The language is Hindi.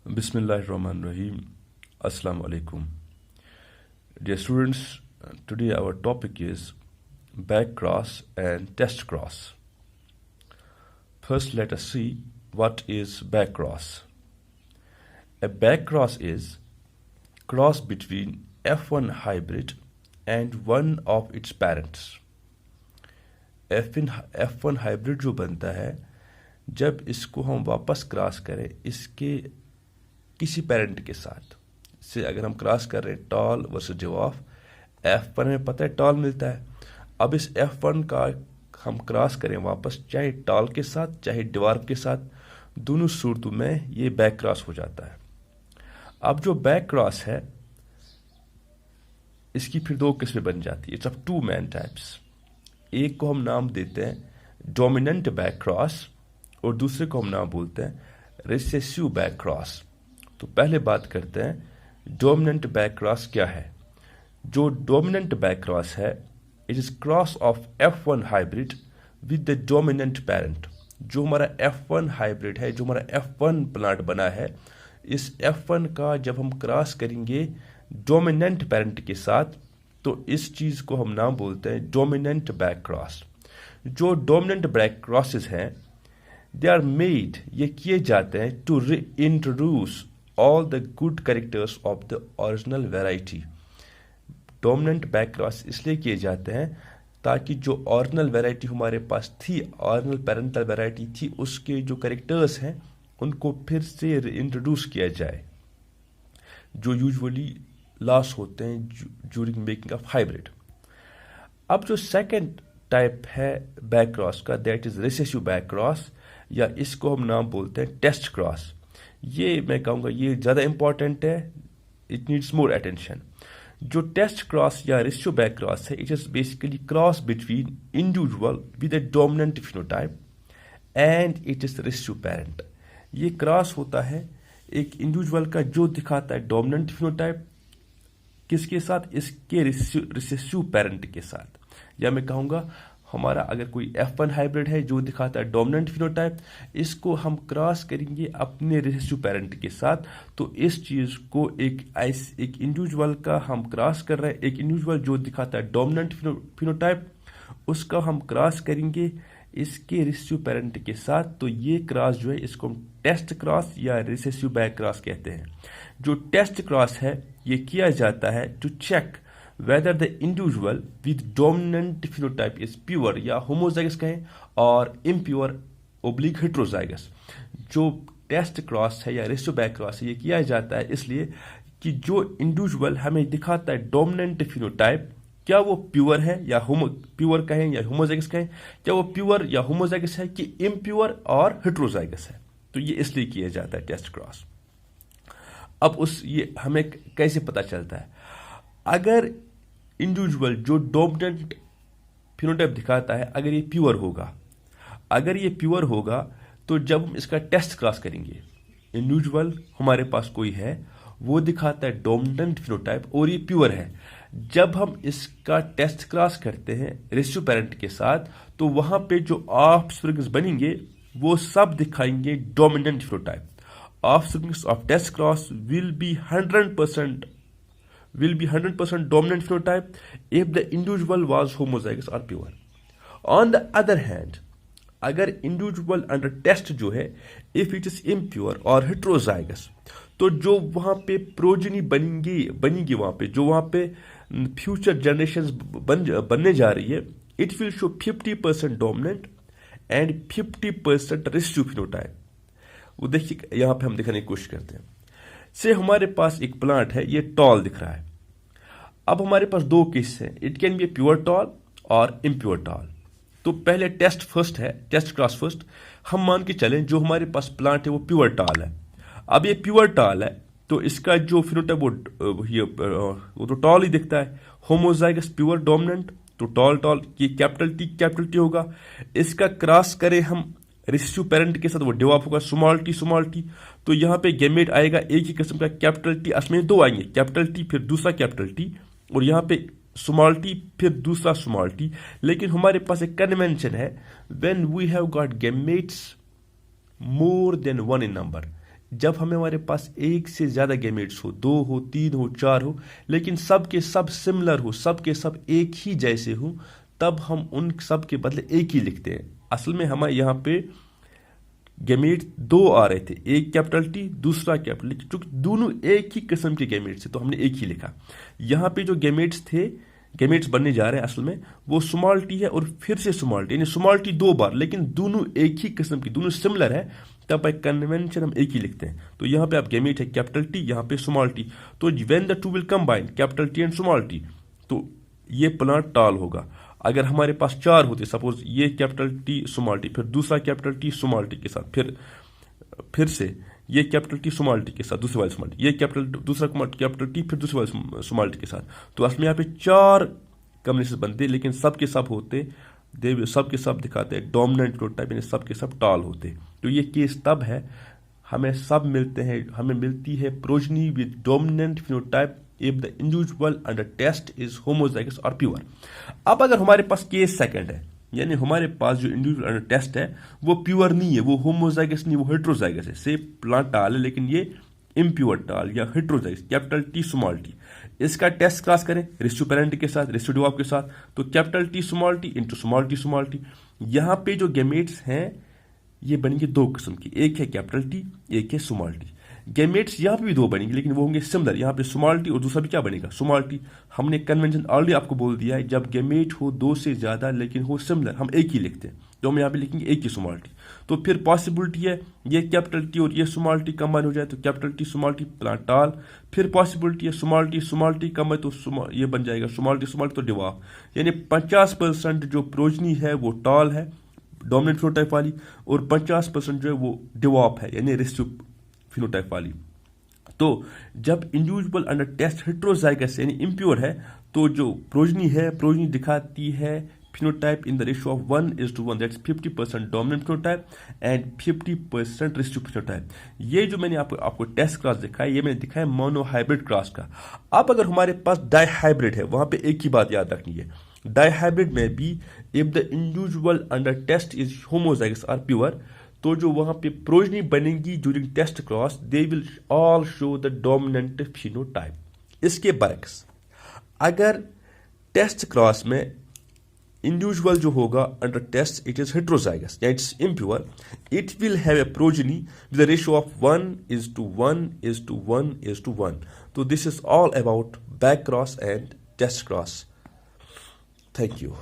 Bismillahirrahmanirrahim. Assalamu alaikum. Dear students, today our topic is back cross and test cross. First, let us see what is back cross. A back cross is cross between F1 hybrid and one of its parents. F1 hybrid जो बनता है जब इसको हम वापस क्रॉस करें इसके किसी पेरेंट के साथ से, अगर हम क्रॉस कर रहे हैं टॉल वर्सेस डिवार्फ, F1 में पता है टॉल मिलता है। अब इस F1 का हम क्रॉस करें वापस, चाहे टॉल के साथ चाहे डिवार्फ के साथ, दोनों सूरतों में ये बैक क्रॉस हो जाता है। अब जो बैक क्रॉस है इसकी फिर दो किस्में बन जाती है। It's of two main types. एक को हम नाम देते हैं डोमिनेंट बैक क्रॉस और दूसरे को हम नाम बोलते हैं रिसेसिव बैक क्रॉस। तो पहले बात करते हैं डोमिनेंट बैक क्रॉस क्या है। जो डोमिनेंट बैक क्रॉस है, it is cross of F1 hybrid with the dominant parent. जो हमारा F1 हाइब्रिड है, जो हमारा F1 प्लांट बना है, इस F1 का जब हम क्रॉस करेंगे डोमिनेंट पेरेंट के साथ, तो इस चीज को हम नाम बोलते हैं डोमिनेंट बैक क्रॉस। जो डोमिनेंट बैक क्रॉसेस हैं, दे आर मेड, ये किए जाते हैं to introduce all the good characters of the original variety। Dominant back cross इसलिए किए जाते हैं ताकि जो ओरिजिनल वैरायटी हमारे पास थी, ओरिजिनल पेरेंटल वैरायटी थी, उसके जो कैरेक्टर्स हैं उनको फिर से इंट्रोड्यूस किया जाए, जो यूजुअली लॉस होते हैं ड्यूरिंग मेकिंग ऑफ हाइब्रिड। अब जो सेकंड टाइप है बैक क्रॉस का, that is recessive back cross, या इसको हम नाम बोलते हैं टेस्ट क्रॉस। ये मैं कहूँगा ये ज़्यादा इंपॉर्टेंट है, इट नीड्स मोर अटेंशन। जो टेस्ट क्रॉस या रेशियो बैक क्रॉस है, it is basically cross between individual with a dominant phenotype and it is ratio parent. ये क्रॉस होता है एक इंडिविजुअल का जो दिखाता है डोमिनेंट फिनोटाइप किसके साथ, इसके रिसेसिव पेरेंट के साथ। या मैं कहूँगा हमारा अगर कोई F1 हाइब्रिड है जो दिखाता है डोमिनेंट फिनोटाइप, इसको हम क्रॉस करेंगे अपने रिसेसिव पेरेंट के साथ, तो इस चीज को एक इंडिविजुअल का हम क्रॉस कर रहे हैं, एक इंडिविजुअल जो दिखाता है डोमिनेंट फिनोटाइप, उसका हम क्रॉस करेंगे इसके रिसेसिव पेरेंट के साथ। तो ये क्रॉस जो है इसको हम टेस्ट क्रॉस या रिसेसिव बैक क्रॉस कहते हैं। जो टेस्ट क्रॉस है ये किया जाता है to check whether the individual with dominant phenotype is pure या homozygous कहें, और impure oblique heterozygous। जो टेस्ट क्रॉस है या रेशियो बैक क्रॉस है, ये किया जाता है इसलिए कि जो इंडिविजुअल हमें दिखाता है डोमिनेंट फिनोटाइप, क्या वो प्योर है या प्योर कहें या होमोजाइगस कहें, क्या वो प्योर या होमोजाइगस है कि इम्प्योर और हेट्रोजाइगस है। तो ये इसलिए किया जाता है टेस्ट क्रॉस। अब ये हमें कैसे पता चलता है, अगर इंडिविजुअल जो डोमिनेंट फिनोटाइप दिखाता है अगर ये प्योर होगा, तो जब हम इसका टेस्ट क्रॉस करेंगे, इंडिविजुअल हमारे पास कोई है वो दिखाता है डोमिनेंट फिनोटाइप और ये प्योर है, जब हम इसका टेस्ट क्रॉस करते हैं रेशियो पेरेंट के साथ, तो वहां पे जो ऑफस्प्रिंग्स बनेंगे वो सब दिखाएंगे dominant phenotype. Offsprings of test cross will be 100% dominant phenotype if the individual was homozygous or pure। On the other hand, अगर individual under test जो है if it is impure or heterozygous, तो जो वहां पे प्रोजेनी बनेगी वहां पे जो वहां पे फ्यूचर जनरेशंस बनने जा रही है, it will show 50% dominant and 50% recessive phenotype। वो देखिए यहां पे हम दिखाने की कोशिश करते हैं। से हमारे पास एक प्लांट है, ये टॉल दिख रहा है। अब हमारे पास दो केस हैं, it can be a pure tall और इम्प्योर टॉल। तो पहले टेस्ट क्रॉस फर्स्ट। हम मान के चलें जो हमारे पास प्लांट है वो प्योर टॉल है। अब ये प्योर टॉल है तो इसका जो फिनोटाइप वो तो टॉल ही दिखता है। होमोजाइगस प्योर डोमिनेंट, तो टॉल की कैपिटल टी होगा। इसका क्रॉस करें हम रेशियो पेरेंट के साथ, वो डिवार्फ होगा स्मॉल टी। तो यहाँ पे गैमेट आएगा एक ही किस्म का कैपिटल टी, इसमें दो आएंगे, कैपिटल टी फिर दूसरा कैपिटल टी, और यहाँ पे स्मॉल टी फिर दूसरा स्मॉल टी। लेकिन हमारे पास एक कन्वेंशन है, when we have got gametes more than one in number, जब हमारे पास एक से ज़्यादा गैमेट्स हो, 2 हो, 3 हो, 4 हो, लेकिन सब के सब सिमिलर हो, सब के सब एक ही जैसे हो, तब हम उन सब के बदले एक ही लिखते हैं। असल में हमारे यहाँ पे गैमेट 2 आ रहे थे, एक कैपिटल टी, दूसरा कैपिटल टी, चूंकि दोनों एक ही किस्म के गैमेट्स थे तो हमने एक ही लिखा। यहाँ पे जो गैमेट्स थे, गैमेट्स बनने जा रहे हैं असल में, वो स्मॉल टी है और फिर से स्मॉल टी, यानी स्मॉल टी 2 बार, लेकिन दोनों एक ही किस्म की, दोनों सिमिलर है, तब बाय कन्वेंशन हम एक ही लिखते हैं। तो यहाँ पे आप गैमेट है कैपिटल टी, यहाँ पे स्मॉल टी, तो when the two will combine capital T and small T, तो ये प्लांट टाल होगा। अगर हमारे पास 4 होते, सपोज ये कैपिटल टी स्मॉल टी, फिर दूसरा कैपिटल टी स्मॉल टी के साथ, फिर से ये कैपिटल टी स्मॉल टी के साथ, दूसरे वाले स्मॉल टी, ये दूसरा कैपिटल टी, फिर दूसरे वाले स्मॉल टी के साथ, तो असल में यहाँ पे 4 कम्युनिकेशन बनते, लेकिन सब के सब होते, सब के सब दिखाते हैं डोमिनेंट फिनोटाइप, यानी सब के सब टाल होते। तो ये केस तब है हमें सब मिलते हैं, हमें मिलती है progeny with dominant phenotype if the individual under test is homozygous or pure। अब अगर हमारे पास केस सेकंड है, यानी हमारे पास जो इंडिविजुअल अंडर टेस्ट है वो प्योर नहीं है, वो होमोजाइगस नहीं, वो हेट्रोजाइगस है, से प्लांट टाल है लेकिन ये इम्प्योर टाल या heterozygous, capital T small T. इसका टेस्ट क्लास करें रेशियो पेरेंट के साथ, रेशियो डिवॉर्फ के साथ, तो capital T small T into small T. यहाँ पे जो गैमेट्स हैं ये बनेंगे 2 किस्म की, एक है कैपिटल टी, एक है स्मॉल टी। गैमेट्स यहाँ पे भी 2 बनेंगे, लेकिन वो होंगे सिमिलर, यहाँ पे स्मॉल टी और दूसरा भी क्या बनेगा स्मॉल टी। हमने कन्वेंशन ऑलरेडी आपको बोल दिया है, जब गैमेट हो 2 से ज़्यादा लेकिन हो सिमिलर, हम एक ही लिखते हैं, तो हम यहाँ पे लिखेंगे एक ही स्मॉल टी। तो फिर पॉसिबिलिटी है ये कैपिटल टी और ये स्मॉल टी कंबाइन हो जाए तो capital T small T plant टाल। फिर पॉसिबिलिटी है स्मॉल टी कंबाइन तो ये बन जाएगा स्मॉल टी तो डिवॉर्फ, यानी 50% जो प्रोजनी है वो टाल है डोमिनेंट फिनोटाइप वाली, और 50% जो है वो डिवॉर्फ है यानी रेशियो फिनोटाइप वाली। तो जब इंडिविजुअल अंडर टेस्ट हेट्रोजाइगस यानी इम्प्योर है, तो जो प्रोजनी दिखाती है phenotype in the ratio of 1:1, that's 50% dominant phenotype and 50% ratio phenotype. ये जो मैंने आपको टेस्ट क्लास दिखाया, ये मैंने दिखाया मोनोहाइब्रिड क्लास का। अब अगर हमारे पास डाइहाइब्रिड है, वहां पे एक ही बात याद रखनी है, डाइहाइब्रिड में भी if the individual under test is homozygous और प्योर, तो जो वहां पे प्रोजनी बनेगी during test cross, they will all show the dominant phenotype. इसके बरक्स अगर टेस्ट क्रॉस में इंडिविजुअल जो होगा under test it is heterozygous या it's impure, it will have a progeny with the ratio of 1:1:1:1:1। तो this is all about back cross and test cross. Thank you.